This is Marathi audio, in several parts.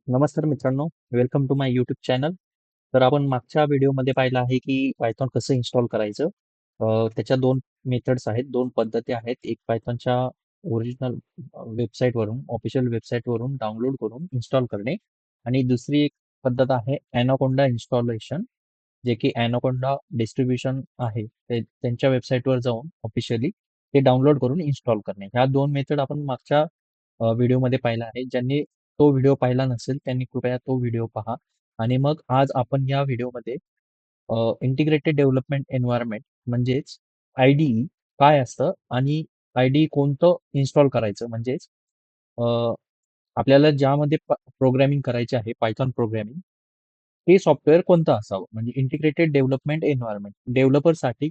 नमस्कार मित्रांनो, welcome to my YouTube channel. तर आपण मागच्या व्हिडिओमध्ये पाहिलं आहे की पायथॉन कसं इन्स्टॉल करायचं. त्याच्या दोन मेथड्स आहेत, दोन पद्धती आहेत. एक पायथॉनच्या ओरिजिनल वेबसाईटवरून, ऑफिशियल वेबसाईटवरून डाउनलोड करून इन्स्टॉल करणे आणि दुसरी एक पद्धत आहे ॲनाकोंडा इन्स्टॉलेशन, जे की ॲनाकोंडा डिस्ट्रीब्युशन आहे. त्यांच्या वेबसाईटवर जाऊन ऑफिशियली ते डाउनलोड करून इन्स्टॉल करणे. ह्या दोन मेथड आपण मागच्या व्हिडिओमध्ये पाहिला आहे. ज्यांनी तो व्हिडिओ पाहिला नसेल त्यांनी कृपया तो व्हिडिओ पहा. आणि मग आज आपण या व्हिडिओमध्ये इंटिग्रेटेड डेव्हलपमेंट एन्व्हायरमेंट म्हणजेच आयडीई काय असतं आणि आयडीई कोणतं इन्स्टॉल करायचं, म्हणजेच अ, आपल्याला ज्यामध्ये प्रोग्रामिंग करायचे आहे, पायथॉन प्रोग्रामिंग, हे सॉफ्टवेअर कोणतं असावं, म्हणजे इंटिग्रेटेड डेव्हलपमेंट एन्व्हायरमेंट डेव्हलपरसाठी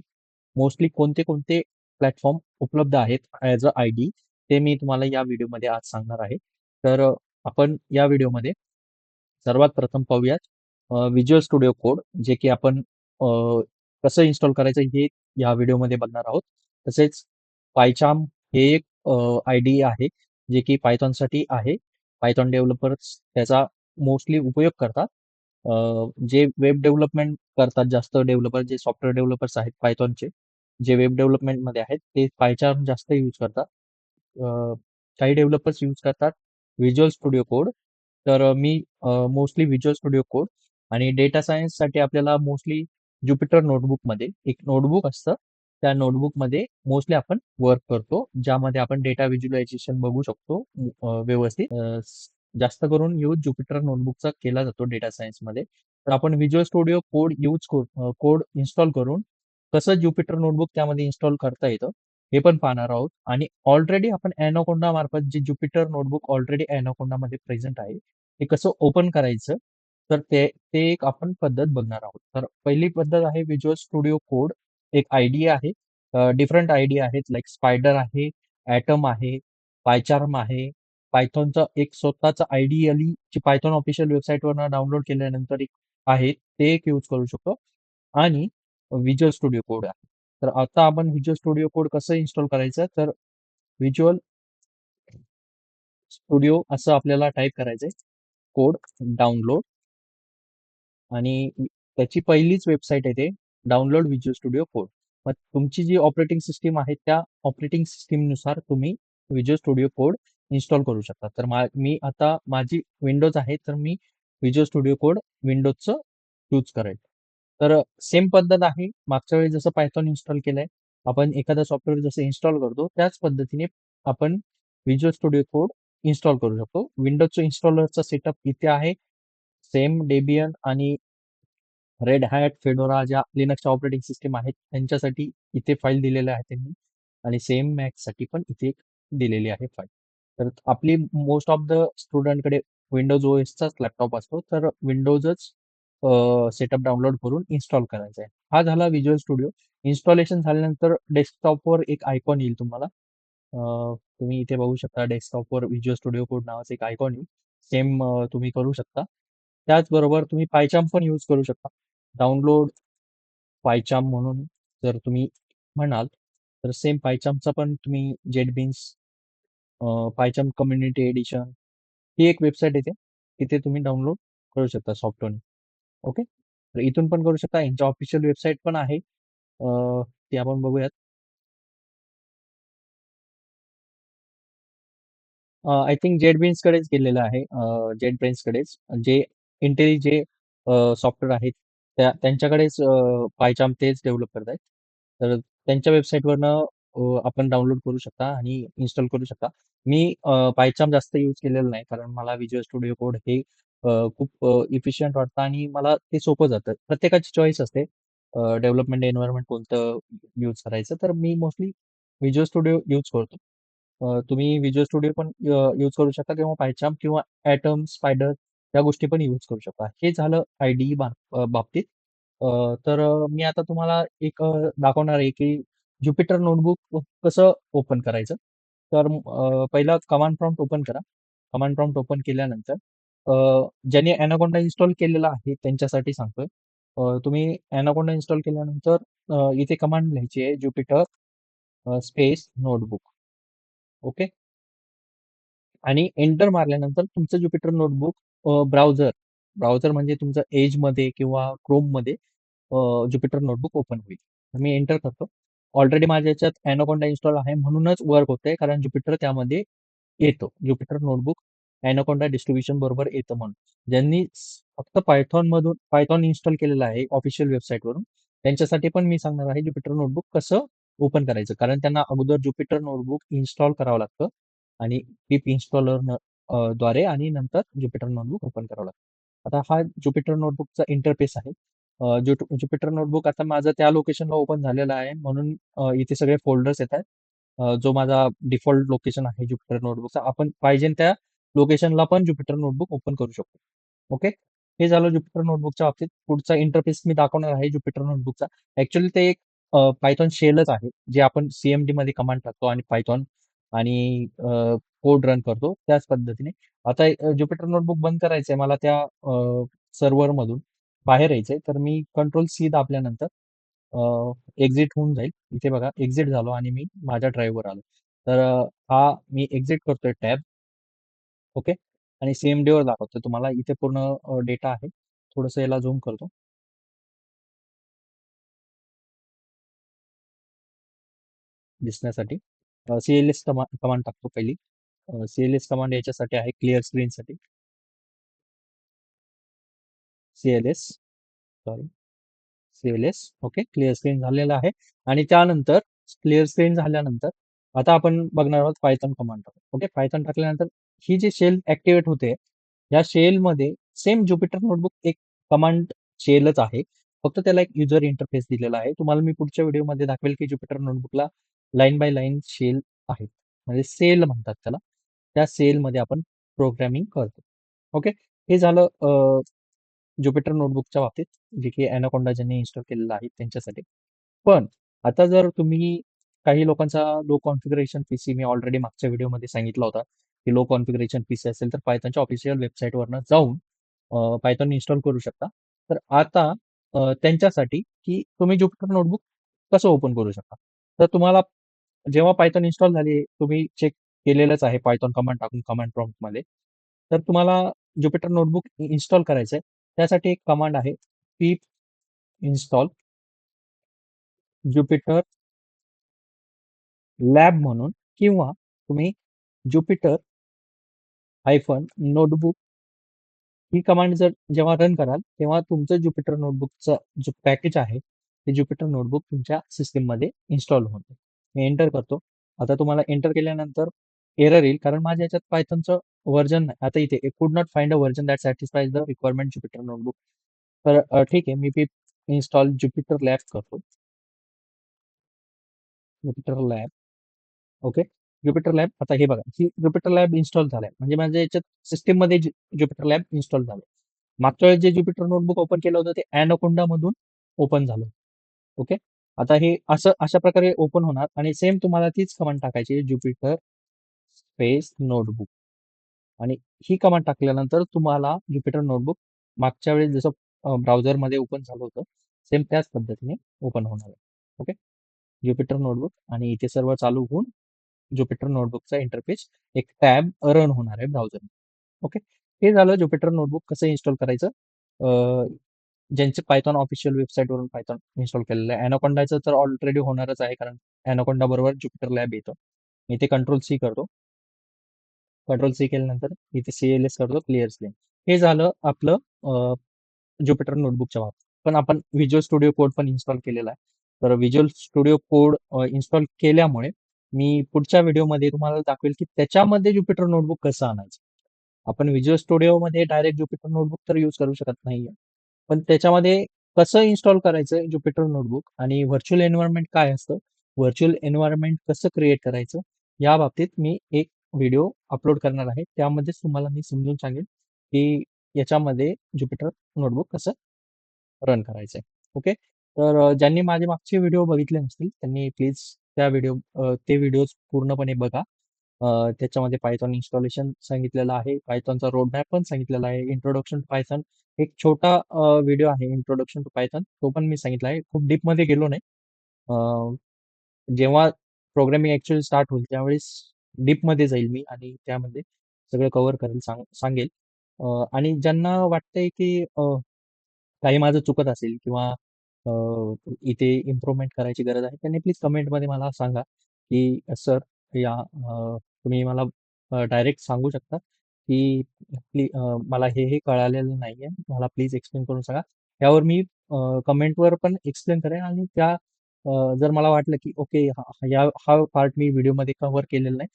मोस्टली कोणते कोणते प्लॅटफॉर्म उपलब्ध आहेत ॲज अ आय डी, ते मी तुम्हाला या व्हिडिओमध्ये आज सांगणार आहे. तर आपण या व्हिडिओमध्ये सर्वात प्रथम पाहूयात व्हिज्युअल स्टुडिओ कोड, जे की आपण अ, कसं इन्स्टॉल करायचं हे या व्हिडिओमध्ये बघणार आहोत. तसेच पायचाम हे एक आय डी आहे, जे की पायथॉनसाठी आहे. पायथॉन डेव्हलपर्स त्याचा मोस्टली उपयोग करतात. जे वेब डेव्हलपमेंट करतात, जास्त डेव्हलपर जे सॉफ्टवेअर डेव्हलपर्स आहेत पायथॉनचे, जे वेब डेव्हलपमेंटमध्ये आहेत ते पायचार्म जास्त यूज करतात. काही डेव्हलपर्स यूज करतात व्हिज्युअल स्टुडिओ कोड. तर मी मोस्टली व्हिज्युअल स्टुडिओ कोड. आणि डेटा सायन्ससाठी आपल्याला मोस्टली ज्युपिटर नोटबुकमध्ये एक नोटबुक असतं, त्या नोटबुकमध्ये मोस्टली आपण वर्क करतो, ज्यामध्ये आपण डेटा व्हिज्युअलायझेशन बघू शकतो व्यवस्थित. जास्त करून यूज ज्युपिटर नोटबुकचा केला जातो डेटा सायन्समध्ये. तर आपण visual studio code code install करून कसं ज्युपिटर नोटबुक त्यामध्ये इन्स्टॉल करता येतं हे पण पाहणार आहोत. आणि ऑलरेडी आपण ॲनाकोंडा मार्फत जे ज्युपिटर नोटबुक ऑलरेडी ॲनाकोंडामध्ये प्रेझेंट आहे, ते कसं ओपन करायचं, तर ते ते एक आपण पद्धत बघणार आहोत. तर पहिली पद्धत आहे व्हिज्युअल स्टुडिओ कोड. एक आयडी आहे, डिफरंट आयडी आहेत, लाईक स्पायडर आहे, ॲटम आहे, पायचार्म आहे. पायथॉनचा एक स्वतःचा आयडियली जी पायथॉन ऑफिशियल वेबसाईटवरनं डाउनलोड केल्यानंतर एक आहे, ते एक यूज करू शकतो. आणि व्हिज्युअल स्टुडिओ कोड आहे. तर आता आपण व्हिज्युअल स्टुडिओ कोड कसं इन्स्टॉल करायचं, तर व्हिज्युअल स्टुडिओ असं आपल्याला टाईप करायचंय, कोड डाउनलोड. आणि त्याची पहिलीच वेबसाईट आहे ते डाउनलोड व्हिज्युअल स्टुडिओ कोड. मग तुमची जी ऑपरेटिंग सिस्टीम आहे त्या ऑपरेटिंग सिस्टीमनुसार तुम्ही व्हिज्युअल स्टुडिओ कोड इन्स्टॉल करू शकता. तर मी आता माझी विंडोज आहे, तर मी व्हिज्युअल स्टुडिओ कोड विंडोजचं यूज करेल. तर सेम पद्धत आहे, मागच्या वेळी जसं पायथॉन इन्स्टॉल केलंय, आपण एखादा सॉफ्टवेअर जसं इन्स्टॉल करतो त्याच पद्धतीने आपण व्हिज्युअल स्टुडिओ कोड इन्स्टॉल करू शकतो. विंडोजचं इन्स्टॉलरचा सेटअप इथे आहे. सेम डेबियन आणि रेड हॅट, फेडोरा ज्या लिनक्सच्या ऑपरेटिंग सिस्टीम आहेत त्यांच्यासाठी इथे फाईल दिलेल्या आहेत त्यांनी. आणि सेम मॅकसाठी पण इथे एक दिलेली आहे फाईल. तर आपली मोस्ट ऑफ द स्टुडंटकडे विंडोज ओएसचाच लॅपटॉप असतो, तर विंडोजच सेटअप डाउनलोड करून इन्स्टॉल करायचा आहे. हा झाला व्हिज्युअल स्टुडिओ. इन्स्टॉलेशन झाल्यानंतर डेस्कटॉपवर एक आयकॉन येईल तुम्हाला. तुम्ही इथे बघू शकता डेस्कटॉपवर व्हिज्युअल स्टुडिओ कोड नावाचं एक आयकॉन येईल. सेम तुम्ही करू शकता. त्याचबरोबर तुम्ही पायचाम पण यूज करू शकता. डाउनलोड पायचाम म्हणून जर तुम्ही म्हणाल, तर सेम पायचामचा पण तुम्ही जेटबीन्स पायचाम कम्युनिटी एडिशन ही एक वेबसाईट येते. तिथे तुम्ही डाउनलोड करू शकता सॉफ्टवेअर. ओके. तर इथून पण करू शकता. यांच्या ऑफिशियल वेबसाईट पण आहे. ती आपण बघूयात. आय थिंक JetBeansकडेच गेलेलं आहे. JetBeansकडेच जे Intel जे सॉफ्टवेअर आहेत त्यांच्याकडेच PyCharm तेच डेव्हलप करतायत. तर त्यांच्या वेबसाईटवरनं आपण डाउनलोड करू शकता आणि इन्स्टॉल करू शकता. मी PyCharm जास्त यूज केलेलं नाही, कारण मला व्हिज्युअल स्टुडिओ कोड हे खूप इफिशियंट वाटतं आणि मला ते सोपं जातं. प्रत्येकाची चॉईस असते डेव्हलपमेंट एन्व्हायर्नमेंट कोणतं यूज करायचं. तर मी मोस्टली व्हिज्युअल स्टुडिओ यूज करतो. तुम्ही व्हिज्युअल स्टुडिओ पण यूज करू शकता किंवा पायचाम किंवा ॲटम, स्पायडर या गोष्टी पण यूज करू शकता. हे झालं आयडीई बाबतीत. तर मी आता तुम्हाला एक दाखवणार आहे की ज्युपिटर नोटबुक कसं ओपन करायचं. तर पहिला कमांड प्रॉम्प्ट ओपन करा. कमांड प्रॉम्प्ट ओपन केल्यानंतर अ, ज्यांनी ॲनाकोंडा इन्स्टॉल केलेला आहे त्यांच्यासाठी सांगतोय. तुम्ही ॲनाकोंडा इन्स्टॉल केल्यानंतर इथे कमांड लिहायची आहे, ज्युपिटर स्पेस नोटबुक. ओके. आणि एंटर मारल्यानंतर तुमचं ज्युपिटर नोटबुक ब्राउझर ब्राउझर म्हणजे तुमचं एजमध्ये किंवा क्रोममध्ये ज्युपिटर नोटबुक ओपन होईल. तर मी एंटर करतो. ऑलरेडी माझ्या याच्यात ॲनाकोंडा इन्स्टॉल आहे म्हणूनच वर्क होतंय कारण ज्युपिटर त्यामध्ये येतो. ज्युपिटर नोटबुक ॲनाकोंडा डिस्ट्रिब्युशन बरोबर येतं म्हणून. ज्यांनी फक्त पायथॉन इन्स्टॉल केलेलं आहे ऑफिशियल वेबसाईटवरून, त्यांच्यासाठी पण मी सांगणार आहे ज्युपिटर नोटबुक कसं ओपन करायचं. कारण त्यांना अगोदर ज्युपिटर नोटबुक इन्स्टॉल करावं लागतं आणि पिप इन्स्टॉलर द्वारे आणि नंतर ज्युपिटर नोटबुक ओपन करावं लागतं. आता हा ज्युपिटर नोटबुकचा इंटरफेस आहे. ज्युपिटर नोटबुक आता माझं त्या लोकेशनला ओपन झालेलं आहे म्हणून इथे सगळे फोल्डर्स येत आहेत. जो माझा डिफॉल्ट लोकेशन आहे ज्युपिटर नोटबुकचा. आपण पाहिजे त्या लोकेशनला पण ज्युपिटर नोटबुक ओपन करू शकतो. ओके. हे झालं ज्युपिटर नोटबुकच्या बाबतीत. पुढचा इंटरफेस मी दाखवणार आहे ज्युपिटर नोटबुकचा. ऍक्च्युली ते एक पायथॉन शेलच आहे जे आपण सीएमडी मध्ये कमांड टाकतो आणि पायथॉन आणि कोड रन करतो त्याच पद्धतीने. आता ज्युपिटर नोटबुक बंद करायचंय मला त्या सर्व्हर मधून बाहेर यायचंय तर मी कंट्रोल सी दाबल्यानंतर एक्झिट होऊन जाईल. इथे बघा एक्झिट झालो आणि मी माझ्या ड्राईव्हवर आलो. तर हा मी एक्झिट करतोय टॅब. ओके. आणि सीएमडी वर दाखवतोय तुम्हाला इथे पूर्ण डेटा आहे. थोडंसं याला झूम करतो दिसण्यासाठी. सीएलएस कमांड टाकतो पहिली. सीएलएस कमांड याच्यासाठी आहे क्लिअर स्क्रीनसाठी. CLS sorry CLS okay clear screen झालेलं आहे. आणि त्यानंतर क्लिअर स्क्रीन झाल्यानंतर आता आपण बघणार आहोत पायथन कमांड. ओके. पायथन टाकल्यानंतर ही जी शेल ऍक्टिव्हेट होते या शेलमध्ये सेम ज्युपिटर नोटबुक एक कमांड शेलच आहे. फक्त त्याला एक युजर इंटरफेस दिलेला आहे. तुम्हाला मी पुढच्या व्हिडिओमध्ये दाखवेल की ज्युपिटर नोटबुकला लाईन बाय लाईन शेल आहेत. म्हणजे सेल म्हणतात त्याला. त्या सेलमध्ये आपण प्रोग्रामिंग करतो. ओके. हे झालं ज्युपिटर नोटबुकच्या बाबतीत, जे की ॲनाकोंडा ज्यांनी इन्स्टॉल केलेलं आहे त्यांच्यासाठी. पण आता जर तुम्ही काही लोकांचा लो कॉन्फिगरेशन पीसी मी ऑलरेडी मागच्या व्हिडिओमध्ये सांगितला होता, की लो कॉन्फिगरेशन पीसी असेल तर पायथॉनच्या ऑफिशियल वेबसाईटवरनं जाऊन पायथॉन इन्स्टॉल करू शकता. तर आता त्यांच्यासाठी की तुम्ही ज्युपिटर नोटबुक कसं ओपन करू शकता. तर तुम्हाला जेव्हा पायथॉन इन्स्टॉल झाली, तुम्ही चेक केलेलंच आहे पायथॉन कमांड टाकून कमांड प्रॉम्प्टमध्ये. तर तुम्हाला ज्युपिटर नोटबुक इन्स्टॉल करायचं आहे. त्यासाठी एक कमांड आहे pip इन्स्टॉल ज्युपिटर लॅब म्हणून किंवा तुम्ही ज्युपिटर हायफन नोटबुक ही कमांड जर जेव्हा रन कराल तेव्हा तुमचं ज्युपिटर नोटबुकचं जो पॅकेज आहे ते ज्युपिटर नोटबुक तुमच्या सिस्टीममध्ये इन्स्टॉल होते. मी एंटर करतो. आता तुम्हाला एंटर केल्यानंतर एरर येईल कारण माझ्या याच्यात पायथॉनचं व्हर्जन नाही. आता इथे कुड not find a version that satisfies the requirement Jupiter notebook. तर ठीक आहे मी पिप इन्स्टॉल ज्युपिटर लॅब करतो. Jupiter lab okay. Jupiter lab आता हे बघा ही ज्युपिटर लॅब इन्स्टॉल झालाय म्हणजे माझ्या याच्यात सिस्टीम मध्ये ज्युपिटर लॅब इन्स्टॉल झालं. मागच्या वेळेस जे ज्युपिटर नोटबुक ओपन केलं होतं ते ॲनाकोंडा मधून ओपन झालं. ओके. आता हे असं अशा प्रकारे ओपन होणार आणि सेम तुम्हाला तीच कमांड टाकायची ज्युपिटर स्पेस नोटबुक आणि ही कमांड टाकल्यानंतर तुम्हाला ज्युपिटर नोटबुक मागच्या वेळेस जसं ब्राउझरमध्ये ओपन झालं होतं सेम त्याच पद्धतीने ओपन होणार आहे. ओके. ज्युपिटर नोटबुक आणि इथे सर्व चालू होऊन ज्युपिटर नोटबुकचा इंटरफेस एक टॅब रन होणार आहे ब्राउझर. ओके. हे झालं ज्युपिटर नोटबुक कसं इन्स्टॉल करायचं. ज्यांचे पायथॉन ऑफिशियल वेबसाईटवरून पायथॉन इन्स्टॉल केलेलं आहे. ॲनाकोंडाचं तर ऑलरेडी होणारच आहे कारण ॲनाकोंडा बरोबर ज्युपिटर लॅब येतं. मी ते कंट्रोल सी करतो. कंट्रोल सी केल्यानंतर इथे सीएलएस करतो क्लिअर स्क्रीन. हे झालं आपलं ज्युपिटर नोटबुकच्या बाबतीत. पण आपण व्हिज्युअल स्टुडिओ कोड पण इन्स्टॉल केलेला आहे. तर व्हिज्युअल स्टुडिओ कोड इन्स्टॉल केल्यामुळे मी पुढच्या व्हिडिओमध्ये तुम्हाला दाखवेल की त्याच्यामध्ये ज्युपिटर नोटबुक कसं आणायचं. आपण व्हिज्युअल स्टुडिओमध्ये डायरेक्ट ज्युपिटर नोटबुक तर यूज करू शकत नाहीये. पण त्याच्यामध्ये कसं इन्स्टॉल करायचं ज्युपिटर नोटबुक आणि व्हर्च्युअल एन्व्हायरमेंट काय असतं, व्हर्च्युअल एन्व्हायरमेंट कसं क्रिएट करायचं, या बाबतीत मी एक व्हिडिओ अपलोड करणार आहे. त्यामध्येच तुम्हाला मी समजून सांगेन की याच्यामध्ये ज्युपिटर नोटबुक कसं रन करायचंय. ओके. तर ज्यांनी माझे मागचे व्हिडिओ बघितले नसतील त्यांनी प्लीज ते व्हिडिओज पूर्णपणे बघा. त्याच्यामध्ये पायथॉन इन्स्टॉलेशन सांगितलेलं आहे. पायथॉनचा रोड मॅप पण सांगितलेला आहे. इंट्रोडक्शन टू पायथॉन एक छोटा व्हिडिओ आहे इंट्रोडक्शन टू पायथॉन तो पण मी सांगितला आहे. खूप डीपमध्ये गेलो नाही. जेव्हा प्रोग्रामिंग ऍक्च्युअली स्टार्ट होईल त्यावेळेस डीपमध्ये जाईल मी आणि त्यामध्ये सगळं कव्हर करेल सांगेल. आणि ज्यांना वाटतंय की काही माझं चुकत असेल किंवा अ, इथे इम्प्रूव्हमेंट करायची गरज आहे, त्यांनी प्लीज कमेंटमध्ये मला सांगा, की सर या तुम्ही मला डायरेक्ट सांगू शकता, की मला हे कळालेलं नाहीये. मला प्लीज एक्सप्लेन करून सांगा. यावर मी कमेंटवर पण एक्सप्लेन करेन आणि जर मला वाटलं, की ओके हा पार्ट मी व्हिडिओमध्ये कव्हर केलेला नाही,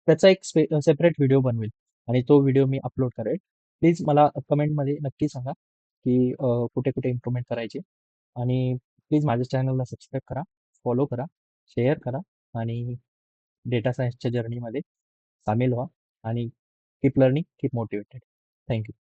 त्याचा एक सेपरेट व्हिडिओ बनवेल आणि तो व्हिडिओ मी अपलोड करेल. प्लीज मला कमेंटमध्ये नक्की सांगा, की कुठे-कुठे इम्प्रूव्हमेंट करायची आणि प्लीज माझ्या चॅनलला सबस्क्राईब करा, फॉलो करा, शेअर करा आणि डेटा सायन्सच्या जर्नीमध्ये सामील व्हा आणि keep learning, keep motivated. Thank you.